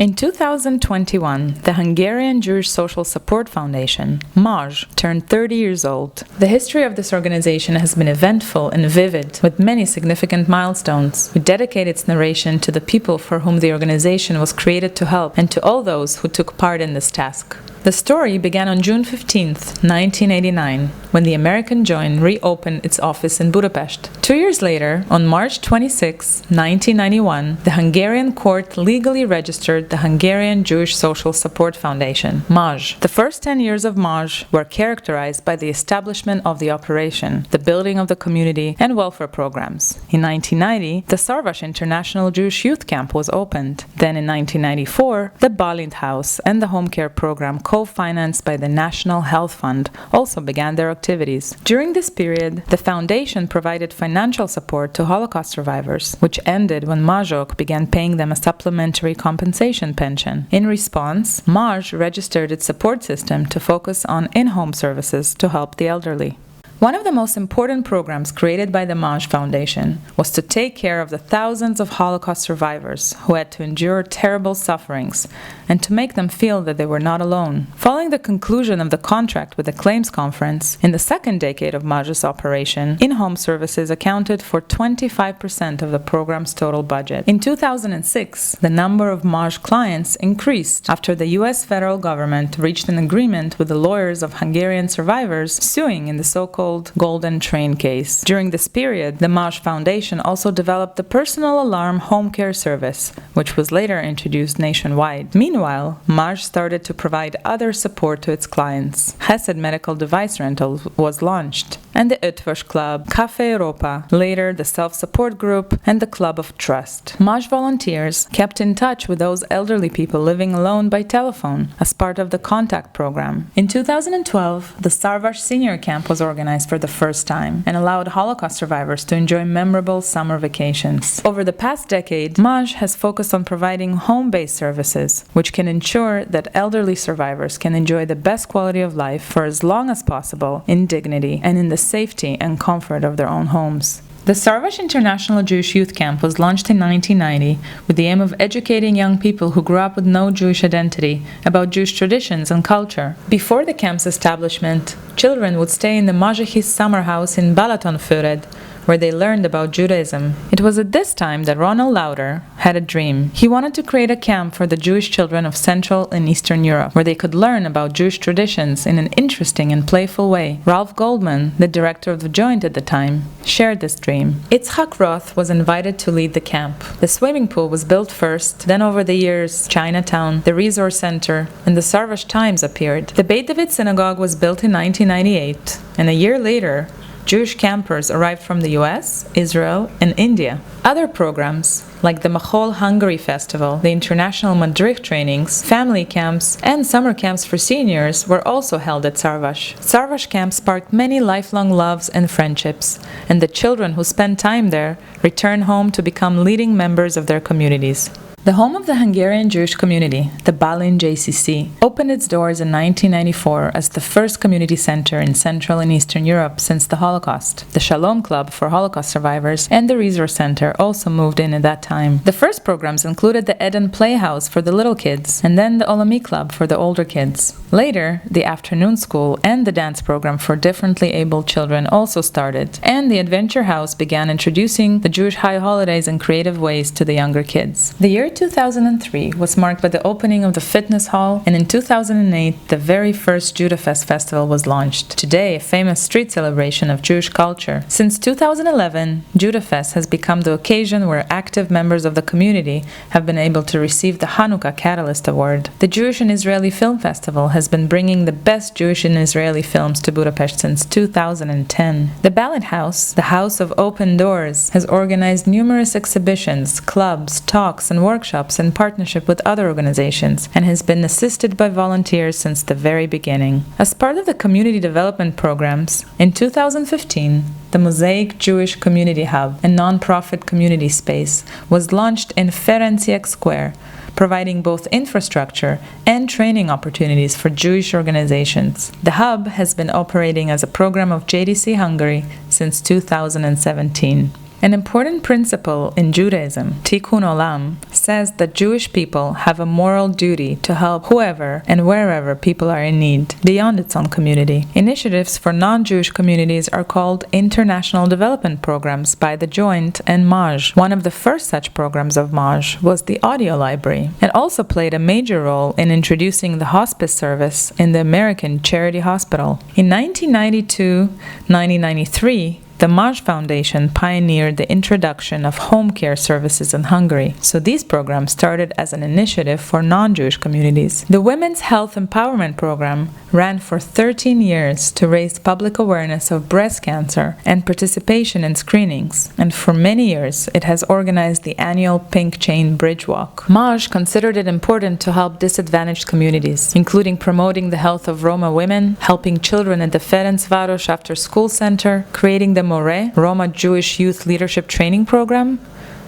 In 2021, the Hungarian Jewish Social Support Foundation, MAZS, turned 30 years old. The history of this organization has been eventful and vivid, with many significant milestones. We dedicate its narration to the people for whom the organization was created to help and to all those who took part in this task. The story began on June 15, 1989, when the American Joint reopened its office in Budapest. 2 years later, on March 26, 1991, the Hungarian court legally registered the Hungarian Jewish Social Support Foundation, MAZS. The first 10 years of MAZS were characterized by the establishment of the operation, the building of the community, and welfare programs. In 1990, the Szarvas International Jewish Youth Camp was opened. Then in 1994, the Balint House and the home care program co-financed by the National Health Fund also began their activities. During this period, the foundation provided financial support to Holocaust survivors, which ended when MAZS began paying them a supplementary compensation pension. In response, MAZS registered its support system to focus on in-home services to help the elderly. One of the most important programs created by the MAZS Foundation was to take care of the thousands of Holocaust survivors who had to endure terrible sufferings and to make them feel that they were not alone. Following the conclusion of the contract with the Claims Conference, in the second decade of MAZS operation, in-home services accounted for 25% of the program's total budget. In 2006, the number of MAZS clients increased after the US federal government reached an agreement with the lawyers of Hungarian survivors suing in the so-called Golden Train case. During this period, the MAZS Foundation also developed the personal alarm home care service, which was later introduced nationwide. Meanwhile, MAZS started to provide other support to its clients. Chesed Medical Device Rental was launched, and the Ötvös Club, Café Europa, later the Self-Support Group, and the Club of Trust. MAZS volunteers kept in touch with those elderly people living alone by telephone as part of the Contact program. In 2012, the Szarvas Senior Camp was organized for the first time and allowed Holocaust survivors to enjoy memorable summer vacations. Over the past decade, MAZS has focused on providing home-based services, which can ensure that elderly survivors can enjoy the best quality of life for as long as possible in dignity and in the safety and comfort of their own homes. The Szarvas International Jewish Youth Camp was launched in 1990 with the aim of educating young people who grew up with no Jewish identity about Jewish traditions and culture. Before the camp's establishment, children would stay in the Mazsehis summer house in Balatonfüred, where they learned about Judaism. It was at this time that Ronald Lauder had a dream. He wanted to create a camp for the Jewish children of Central and Eastern Europe, where they could learn about Jewish traditions in an interesting and playful way. Ralph Goldman, the director of the Joint at the time, shared this dream. Itzhak Roth was invited to lead the camp. The swimming pool was built first, then over the years, Chinatown, the Resource Center, and the Szarvas Times appeared. The Beethoven Synagogue was built in 1998, and a year later, Jewish campers arrived from the US, Israel, and India. Other programs, like the Machol Hungary Festival, the International Madrich trainings, family camps, and summer camps for seniors, were also held at Szarvas. Szarvas camp sparked many lifelong loves and friendships, and the children who spent time there returned home to become leading members of their communities. The home of the Hungarian Jewish community, the Balint JCC, opened its doors in 1994 as the first community center in Central and Eastern Europe since the Holocaust. The Shalom Club for Holocaust survivors and the Resource Center also moved in at that time. The first programs included the Eden Playhouse for the little kids, and then the Olami Club for the older kids. Later, the afternoon school and the dance program for differently abled children also started, and the Adventure House began introducing the Jewish high holidays in creative ways to the younger kids. The year 2003 was marked by the opening of the fitness hall, and in 2008 the very first Judafest festival was launched, today a famous street celebration of Jewish culture. Since 2011, Judafest has become the occasion where active members of the community have been able to receive the Hanukkah Catalyst Award. The Jewish and Israeli Film Festival has been bringing the best Jewish and Israeli films to Budapest since 2010. The Balint House, the House of Open Doors, has organized numerous exhibitions, clubs, talks, and workshops in partnership with other organizations, and has been assisted by volunteers since the very beginning. As part of the community development programs, in 2015, the Mosaic Jewish Community Hub, a non-profit community space, was launched in Ferenciek Square, providing both infrastructure and training opportunities for Jewish organizations. The hub has been operating as a program of JDC Hungary since 2017. An important principle in Judaism, Tikkun Olam, says that Jewish people have a moral duty to help whoever and wherever people are in need, beyond its own community. Initiatives for non-Jewish communities are called International Development Programs by the Joint and MAZS. One of the first such programs of MAZS was the audio library. It also played a major role in introducing the hospice service in the American Charity Hospital. In 1992-1993, the MAZS Foundation pioneered the introduction of home care services in Hungary, so these programs started as an initiative for non-Jewish communities. The Women's Health Empowerment Program ran for 13 years to raise public awareness of breast cancer and participation in screenings, and for many years it has organized the annual Pink Chain Bridge Walk. MAZS considered it important to help disadvantaged communities, including promoting the health of Roma women, helping children at the Ferencváros After School Center, creating the Roma Jewish Youth Leadership Training Program,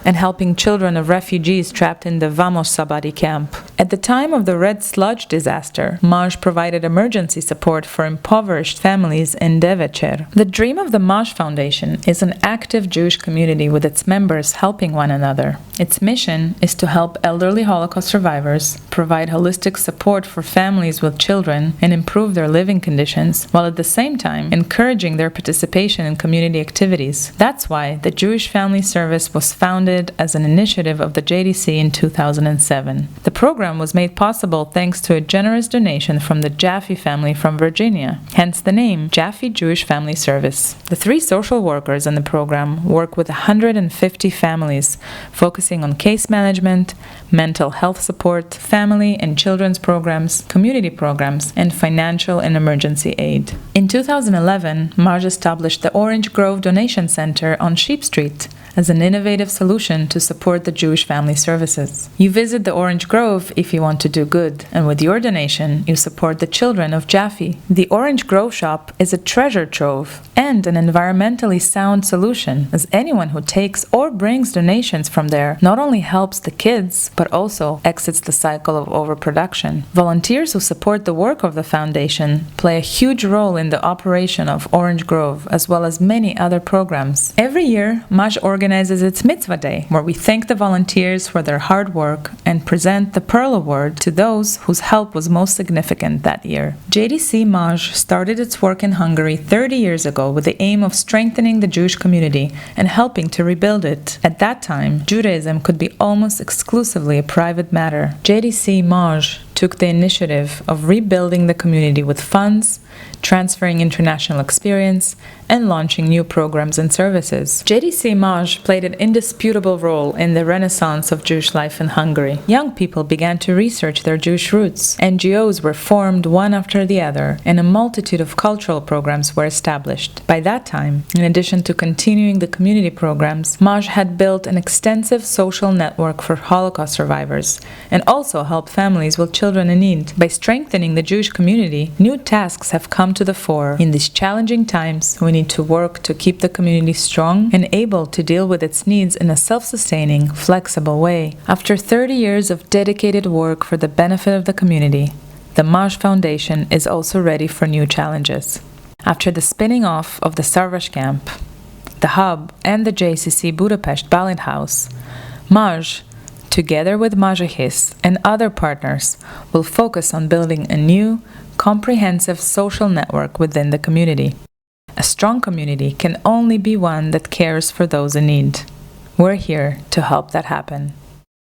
and helping children of refugees trapped in the Vamos Sabadi camp. At the time of the Red Sludge disaster, MAZS provided emergency support for impoverished families in Devecser. The dream of the MAZS Foundation is an active Jewish community with its members helping one another. Its mission is to help elderly Holocaust survivors, provide holistic support for families with children, and improve their living conditions, while at the same time encouraging their participation in community activities. That's why the Jewish Family Service was founded as an initiative of the JDC in 2007. The program was made possible thanks to a generous donation from the Jaffe family from Virginia, hence the name Jaffe Jewish Family Service. The 3 social workers in the program work with 150 families, focusing on case management, mental health support, family and children's programs, community programs, and financial and emergency aid. In 2011, MAZS established the Orange Grove Donation Center on Sheep Street as an innovative solution to support the Jewish family services. You visit the Orange Grove if you want to do good, and with your donation, you support the children of Jaffe. The Orange Grove shop is a treasure trove and an environmentally sound solution, as anyone who takes or brings donations from there not only helps the kids, but also exits the cycle of overproduction. Volunteers who support the work of the foundation play a huge role in the operation of Orange Grove, as well as many other programs. Every year, MAZS organizes its Mitzvah Day, where we thank the volunteers for their hard work and present the Pearl Award to those whose help was most significant that year. JDC MAZS started its work in Hungary 30 years ago with the aim of strengthening the Jewish community and helping to rebuild it. At that time, Judaism could be almost exclusively a private matter. JDC MAZS took the initiative of rebuilding the community with funds, transferring international experience, and launching new programs and services. JDC MAZS played an indisputable role in the renaissance of Jewish life in Hungary. Young people began to research their Jewish roots. NGOs were formed one after the other, and a multitude of cultural programs were established. By that time, in addition to continuing the community programs, MAZS had built an extensive social network for Holocaust survivors, and also helped families with children in need. By strengthening the Jewish community, new tasks have come to the fore. In these challenging times, we need to work to keep the community strong and able to deal with its needs in a self-sustaining, flexible way. After 30 years of dedicated work for the benefit of the community, the MAZS Foundation is also ready for new challenges. After the spinning off of the Szarvas camp, the Hub, and the JCC Budapest Ballot House, MAZS, together with Mazsahis and other partners, will focus on building a new, comprehensive social network within the community. A strong community can only be one that cares for those in need. We're here to help that happen.